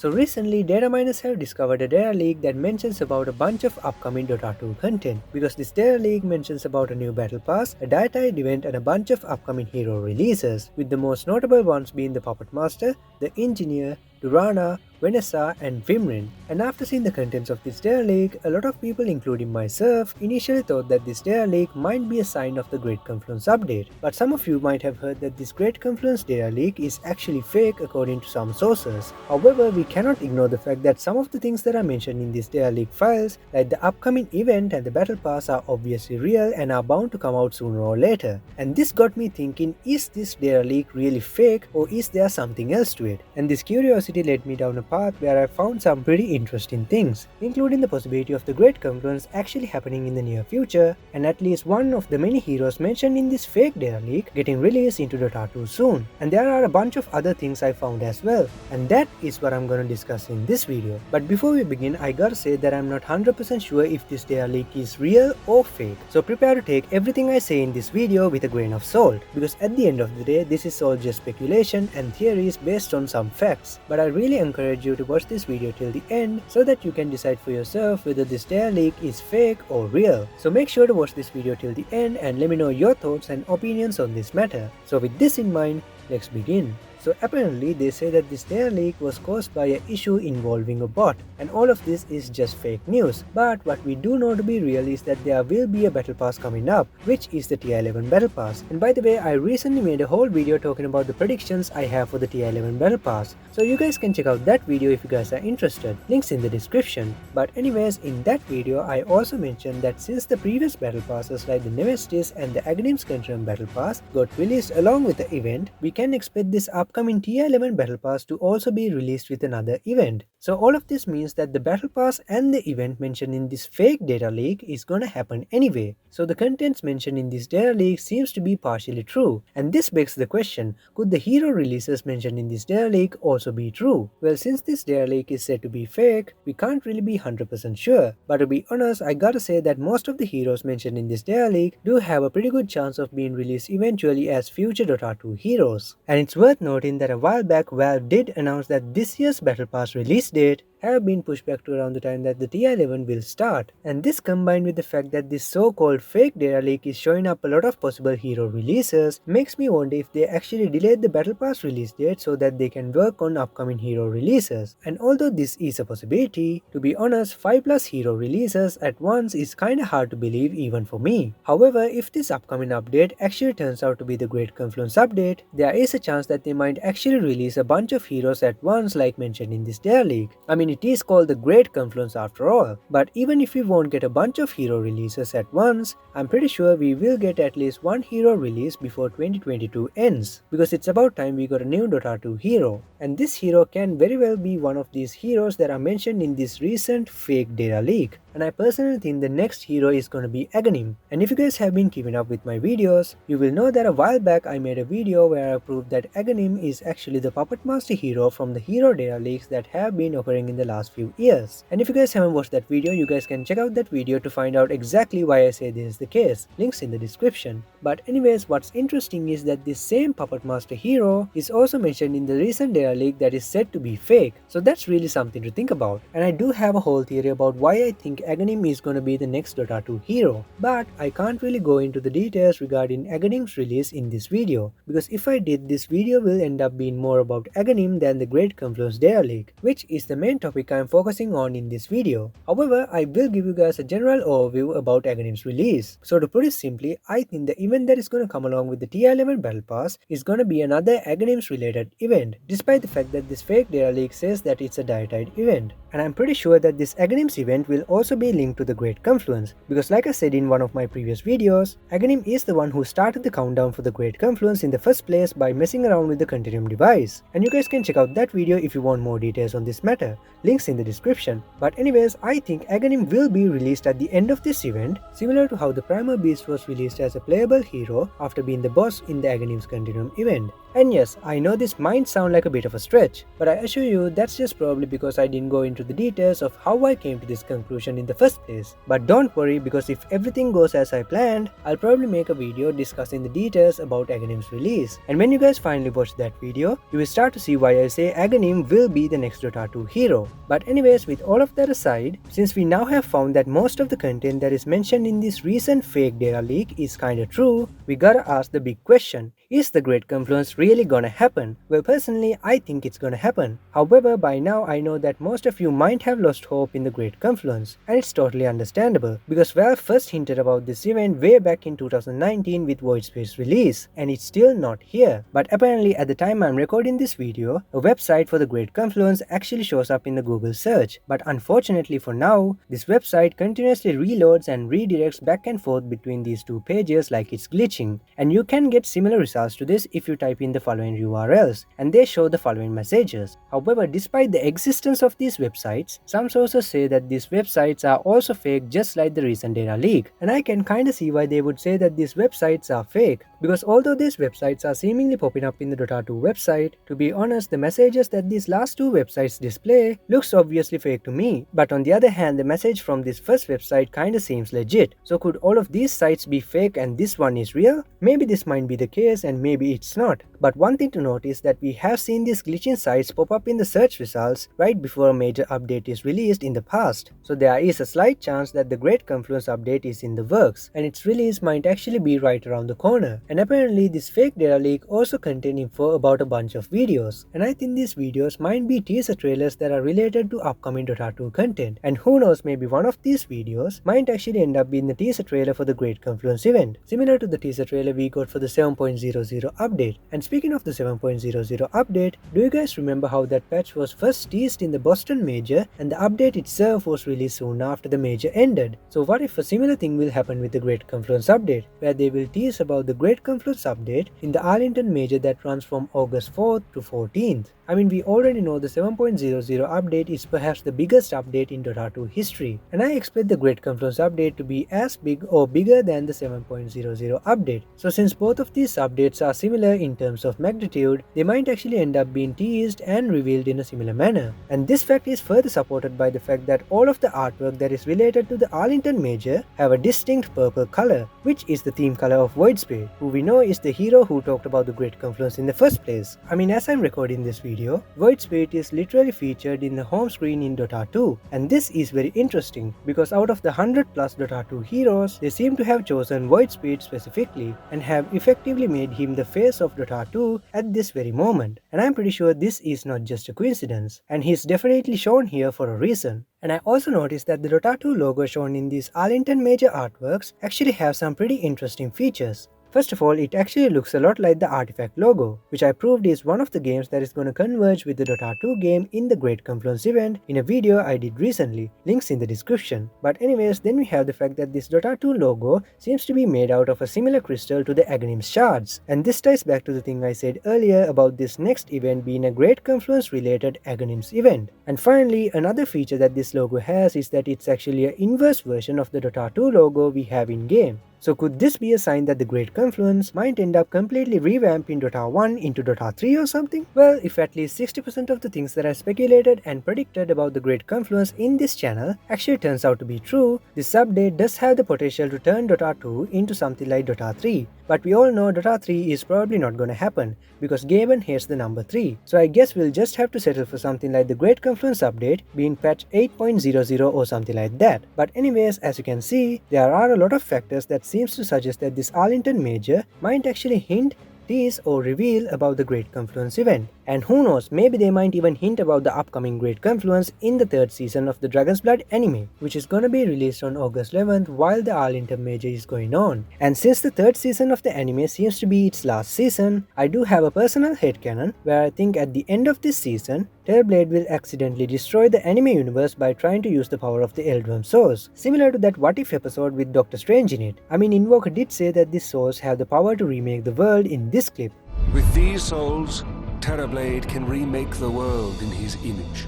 So recently, data miners have discovered a data leak that mentions about a bunch of upcoming Dota 2 content, because this data leak mentions about a new battle pass, a dietide event and a bunch of upcoming hero releases, with the most notable ones being the Puppet Master, the Engineer, Durana, Vanessa and Vimrin. And after seeing the contents of this data leak, a lot of people including myself initially thought that this data leak might be a sign of the Great Confluence update. But some of you might have heard that this Great Confluence data leak is actually fake according to some sources. However, we cannot ignore the fact that some of the things that are mentioned in these data leak files, like the upcoming event and the battle pass, are obviously real and are bound to come out sooner or later. And this got me thinking, is this data leak really fake or is there something else to it? And this curiosity led me down a path where I found some pretty interesting things, including the possibility of the Great Confluence actually happening in the near future, and at least one of the many heroes mentioned in this fake data leak getting released into Dota 2 soon. And there are a bunch of other things I found as well, and that is what I'm gonna discuss in this video. But before we begin, I gotta say that I'm not 100% sure if this data leak is real or fake, so prepare to take everything I say in this video with a grain of salt, because at the end of the day, this is all just speculation and theories based on some facts. But I really encourage you to watch this video till the end so that you can decide for yourself whether this data leak is fake or real. So make sure to watch this video till the end and let me know your thoughts and opinions on this matter. So with this in mind, let's begin. So apparently they say that this data leak was caused by an issue involving a bot, and all of this is just fake news. But what we do know to be real is that there will be a battle pass coming up, which is the Tier 11 battle pass. And by the way, I recently made a whole video talking about the predictions I have for the Tier 11 battle pass, so you guys can check out that video if you guys are interested. Links in the description. But anyways, in that video I also mentioned that since the previous battle passes like the Nemesis and the Aghanims Continuum battle pass got released along with the event, we can expect this upcoming Tier 11 battle pass to also be released with another event. So all of this means that the battle pass and the event mentioned in this fake data leak is gonna happen anyway. So the contents mentioned in this data leak seems to be partially true. And this begs the question, could the hero releases mentioned in this data leak also be true? Well, since this data leak is said to be fake, we can't really be 100% sure. But to be honest, I gotta say that most of the heroes mentioned in this data leak do have a pretty good chance of being released eventually as future Dota 2 heroes. And it's worth noting that a while back Valve did announce that this year's battle pass release date have been pushed back to around the time that the Tier 11 will start. And this combined with the fact that this so-called fake data leak is showing up a lot of possible hero releases makes me wonder if they actually delayed the battle pass release date so that they can work on upcoming hero releases. And although this is a possibility, to be honest, 5+ hero releases at once is kinda hard to believe even for me. However, if this upcoming update actually turns out to be the Great Confluence update, there is a chance that they might actually release a bunch of heroes at once like mentioned in this data leak. I mean, it is called the Great Confluence after all. But even if we won't get a bunch of hero releases at once, I'm pretty sure we will get at least one hero release before 2022 ends, because it's about time we got a new Dota 2 hero. And this hero can very well be one of these heroes that are mentioned in this recent fake data leak. And I personally think the next hero is gonna be Aghanim. And if you guys have been keeping up with my videos, you will know that a while back I made a video where I proved that Aghanim is actually the Puppet Master hero from the hero data leaks that have been occurring in the last few years. And if you guys haven't watched that video, you guys can check out that video to find out exactly why I say this is the case. Links in the description. But anyways, what's interesting is that this same Puppet Master hero is also mentioned in the recent data leak that is said to be fake. So that's really something to think about. And I do have a whole theory about why I think Aghanim is gonna be the next Dota 2 hero. But I can't really go into the details regarding Aghanim's release in this video, because if I did, this video will end up being more about Aghanim than the Great Confluence data leak, which is the main topic I'm focusing on in this video. However, I will give you guys a general overview about Aghanim's release. So to put it simply, I think the event that is gonna come along with the Tier 11 battle pass is gonna be another Aghanim's related event, despite the fact that this fake data leak says that it's a dietide event. And I'm pretty sure that this Aghanim's event will also be linked to the Great Confluence, because like I said in one of my previous videos, Aghanim is the one who started the countdown for the Great Confluence in the first place by messing around with the Continuum device. And you guys can check out that video if you want more details on this matter. Links in the description. But anyways, I think Aghanim will be released at the end of this event, similar to how the Primal Beast was released as a playable hero after being the boss in the Aghanim's Continuum event. And yes, I know this might sound like a bit of a stretch, but I assure you that's just probably because I didn't go into the details of how I came to this conclusion in the first place. But don't worry, because if everything goes as I planned, I'll probably make a video discussing the details about Aghanim's release. And when you guys finally watch that video, you will start to see why I say Aghanim will be the next Dota 2 hero. But anyways, with all of that aside, since we now have found that most of the content that is mentioned in this recent fake data leak is kinda true, we gotta ask the big question. Is the Great Confluence really gonna happen? Well, personally, I think it's gonna happen. However, by now I know that most of you might have lost hope in the Great Confluence, and it's totally understandable, because Valve first hinted about this event way back in 2019 with Void Spirit's release, and it's still not here. But apparently at the time I'm recording this video, a website for the Great Confluence actually shows up in the Google search. But unfortunately for now, this website continuously reloads and redirects back and forth between these two pages like it's glitching, and you can get similar results to this if you type in the following URLs, and they show the following messages. However, despite the existence of these websites, some sources say that these websites are also fake, just like the recent data leak. And I can kinda see why they would say that these websites are fake, because although these websites are seemingly popping up in the Dota 2 website, to be honest, the messages that these last two websites display looks obviously fake to me. But on the other hand, the message from this first website kinda seems legit. So could all of these sites be fake and this one is real? Maybe this might be the case and maybe it's not. But one thing to note is that we have seen these glitching sites pop up in the search results right before a major update is released in the past. So there is a slight chance that the Great Confluence update is in the works, and its release might actually be right around the corner. And apparently this fake data leak also contained info about a bunch of videos, and I think these videos might be teaser trailers that are related to upcoming Dota 2 content. And who knows, maybe one of these videos might actually end up being the teaser trailer for the Great Confluence event, similar to the teaser trailer we got for the 7.00 update. And speaking of the 7.00 update, do you guys remember how that patch was first teased in the Boston Major and the update itself was released soon after the Major ended? So what if a similar thing will happen with the Great Confluence update, where they will tease about the Great Confluence update in the Arlington Major that runs from August 4th to 14th? I mean, we already know the 7.00 update is perhaps the biggest update in Dota 2 history, and I expect the Great Confluence update to be as big or bigger than the 7.00 update. So since both of these updates are similar in terms of magnitude, they might actually end up being teased and revealed in a similar manner. And this fact is further supported by the fact that all of the artwork that is related to the Arlington Major have a distinct purple color, which is the theme color of Void Spirit, who we know is the hero who talked about the Great Confluence in the first place. I mean, as I'm recording this video, Void Spirit is literally featured in the home screen in Dota 2, and this is very interesting because out of the 100 plus Dota 2 heroes, they seem to have chosen Void Spirit specifically and have effectively made him the face of Dota 2 at this very moment. And I'm pretty sure this is not just a coincidence, and he's definitely shown here for a reason. And I also noticed that the Dota 2 logo shown in these Arlington Major artworks actually have some pretty interesting features. First of all, it actually looks a lot like the Artifact logo, which I proved is one of the games that is going to converge with the Dota 2 game in the Great Confluence event in a video I did recently, links in the description. But anyways, then we have the fact that this Dota 2 logo seems to be made out of a similar crystal to the Aghanim's shards, and this ties back to the thing I said earlier about this next event being a Great Confluence related Aghanim's event. And finally, another feature that this logo has is that it's actually an inverse version of the Dota 2 logo we have in game. So could this be a sign that the Great Confluence might end up completely revamping Dota 1 into Dota 3 or something? Well, if at least 60% of the things that I speculated and predicted about the Great Confluence in this channel actually turns out to be true, this update does have the potential to turn Dota 2 into something like Dota 3. But we all know Dota 3 is probably not gonna happen, because Gaben hates the number 3. So I guess we'll just have to settle for something like the Great Confluence update being patch 8.00 or something like that. But anyways, as you can see, there are a lot of factors that seems to suggest that this Arlington Major might actually hint, tease or reveal about the Great Confluence event. And who knows, maybe they might even hint about the upcoming Great Confluence in the third season of the Dragon's Blood anime, which is gonna be released on August 11th while the Arlington Major is going on. And since the third season of the anime seems to be its last season, I do have a personal headcanon where I think at the end of this season, Terrorblade will accidentally destroy the anime universe by trying to use the power of the Eldworm Source, similar to that What If episode with Doctor Strange in it. I mean, Invoker did say that this source have the power to remake the world in this clip. With these souls, Terrorblade can remake the world in his image,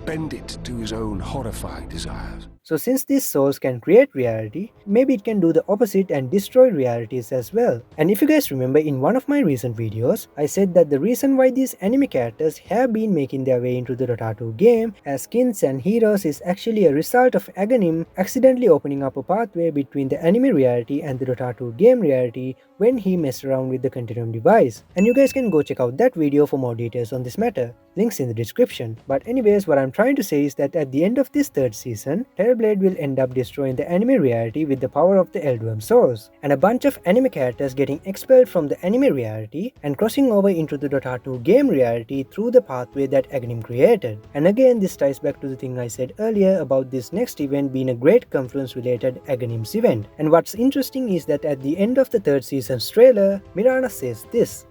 bend it to his own horrified desires. So since these souls can create reality, maybe it can do the opposite and destroy realities as well. And if you guys remember, in one of my recent videos, I said that the reason why these anime characters have been making their way into the Dota 2 game as skins and heroes is actually a result of Aghanim accidentally opening up a pathway between the anime reality and the Dota 2 game reality when he messed around with the Continuum device. And you guys can go check out that video for more details on this matter. Links in the description. But anyways, what I'm trying to say is that at the end of this third season, Terrorblade will end up destroying the anime reality with the power of the Elduum Souls, and a bunch of anime characters getting expelled from the anime reality and crossing over into the Dota 2 game reality through the pathway that Aghanim created. And again, this ties back to the thing I said earlier about this next event being a Great Confluence related Aghanim's event. And what's interesting is that at the end of the third season's trailer, Mirana says this: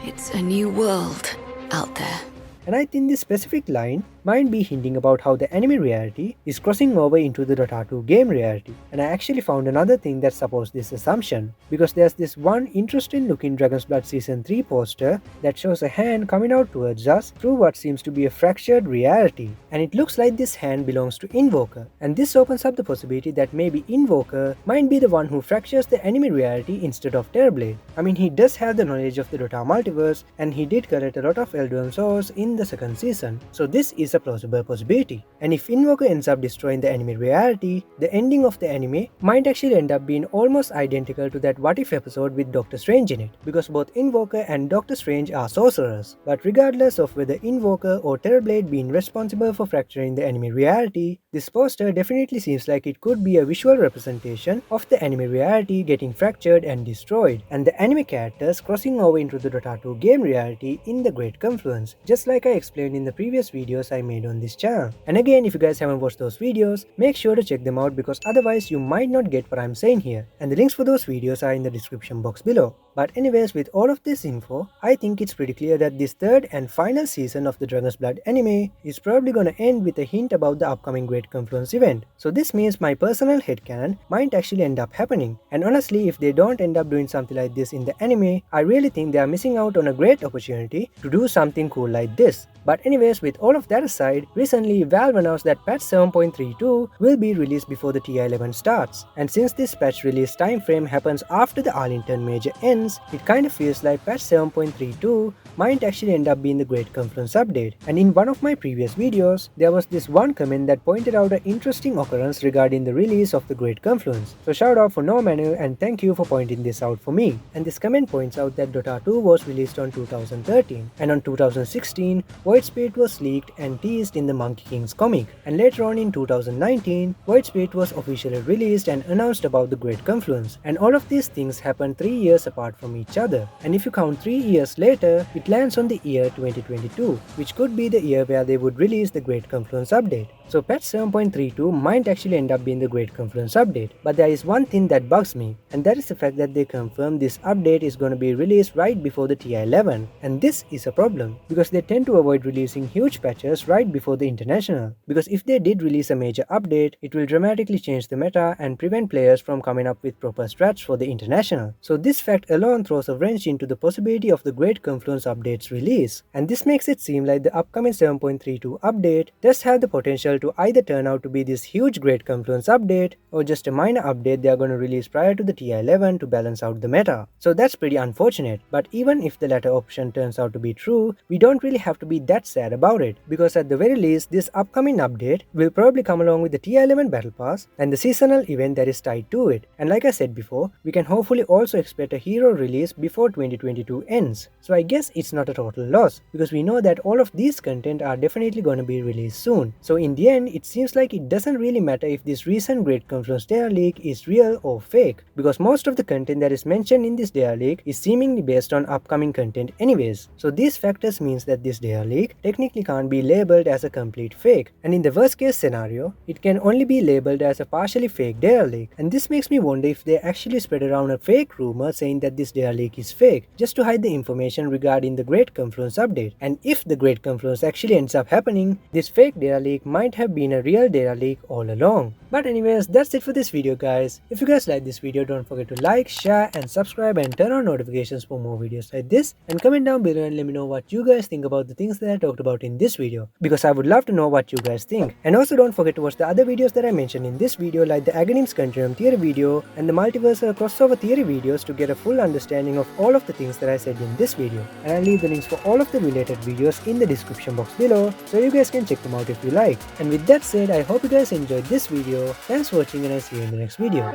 "It's a new world out there." And I think this specific line might be hinting about how the anime reality is crossing over into the Dota 2 game reality. And I actually found another thing that supports this assumption, because there's this one interesting looking Dragon's Blood Season 3 poster that shows a hand coming out towards us through what seems to be a fractured reality. And it looks like this hand belongs to Invoker. And this opens up the possibility that maybe Invoker might be the one who fractures the anime reality instead of Terrorblade. I mean, he does have the knowledge of the Dota multiverse, and he did collect a lot of Elduum Souls in the second season. So this is a plausible possibility. And if Invoker ends up destroying the anime reality, the ending of the anime might actually end up being almost identical to that What If episode with Doctor Strange in it, because both Invoker and Doctor Strange are sorcerers. But regardless of whether Invoker or Terrorblade being responsible for fracturing the anime reality, this poster definitely seems like it could be a visual representation of the anime reality getting fractured and destroyed, and the anime characters crossing over into the Dota 2 game reality in the Great Confluence, just like I explained in the previous videos I made on this channel. And again, if you guys haven't watched those videos, make sure to check them out, because otherwise you might not get what I'm saying here, and the links for those videos are in the description box below. But anyways, with all of this info, I think it's pretty clear that this third and final season of the Dragon's Blood anime is probably gonna end with a hint about the upcoming Great Confluence event. So this means my personal headcanon might actually end up happening. And honestly, if they don't end up doing something like this in the anime, I really think they are missing out on a great opportunity to do something cool like this. But anyways, with all of that aside, recently Valve announced that patch 7.32 will be released before the Tier 11 starts. And since this patch release time frame happens after the Arlington Major ends, it kind of feels like patch 7.32 might actually end up being the Great Confluence update. And in one of my previous videos, there was this one comment that pointed out an interesting occurrence regarding the release of the Great Confluence. So shout out for No Manu and thank you for pointing this out for me. And this comment points out that Dota 2 was released on 2013, and on 2016, Void Spirit was leaked and teased in the Monkey King's comic. And later on in 2019, Void Spirit was officially released and announced about the Great Confluence. And all of these things happened 3 years apart from each other. And if you count 3 years later, it lands on the year 2022, which could be the year where they would release the Great Confluence update. So patch 7.32 might actually end up being the Great Confluence update. But there is one thing that bugs me, and that is the fact that they confirm this update is going to be released right before the Tier 11. And this is a problem, because they tend to avoid releasing huge patches right before the International. Because if they did release a major update, it will dramatically change the meta and prevent players from coming up with proper strats for the International. So this fact alone throws a wrench into the possibility of the Great Confluence update's release. And this makes it seem like the upcoming 7.32 update does have the potential to either turn out to be this huge Great Confluence update, or just a minor update they are going to release prior to the Tier 11 to balance out the meta. So that's pretty unfortunate. But even if the latter option turns out to be true, we don't really have to be that sad about it, because at the very least, this upcoming update will probably come along with the Tier 11 Battle Pass and the seasonal event that is tied to it. And like I said before, we can hopefully also expect a hero release before 2022 ends. So I guess it's not a total loss, because we know that all of these content are definitely going to be released soon. So in the end, it seems like it doesn't really matter if this recent Great Confluence data leak is real or fake, because most of the content that is mentioned in this data leak is seemingly based on upcoming content anyways. So these factors means that this data leak technically can't be labeled as a complete fake, and in the worst case scenario, it can only be labeled as a partially fake data leak. And this makes me wonder if they actually spread around a fake rumor saying that this data leak is fake, just to hide the information regarding the Great Confluence update. And if the Great Confluence actually ends up happening, this fake data leak might have been a real data leak all along. But anyways, that's it for this video guys. If you guys like this video, don't forget to like, share and subscribe and turn on notifications for more videos like this, and comment down below and let me know what you guys think about the things that I talked about in this video, because I would love to know what you guys think. And also don't forget to watch the other videos that I mentioned in this video, like the Aghanims Continuum theory video and the multiversal crossover theory videos, to get a full understanding of all of the things that I said in this video. And I'll leave the links for all of the related videos in the description box below, so you guys can check them out if you like. And with that said, I hope you guys enjoyed this video. Thanks for watching and I'll see you in the next video.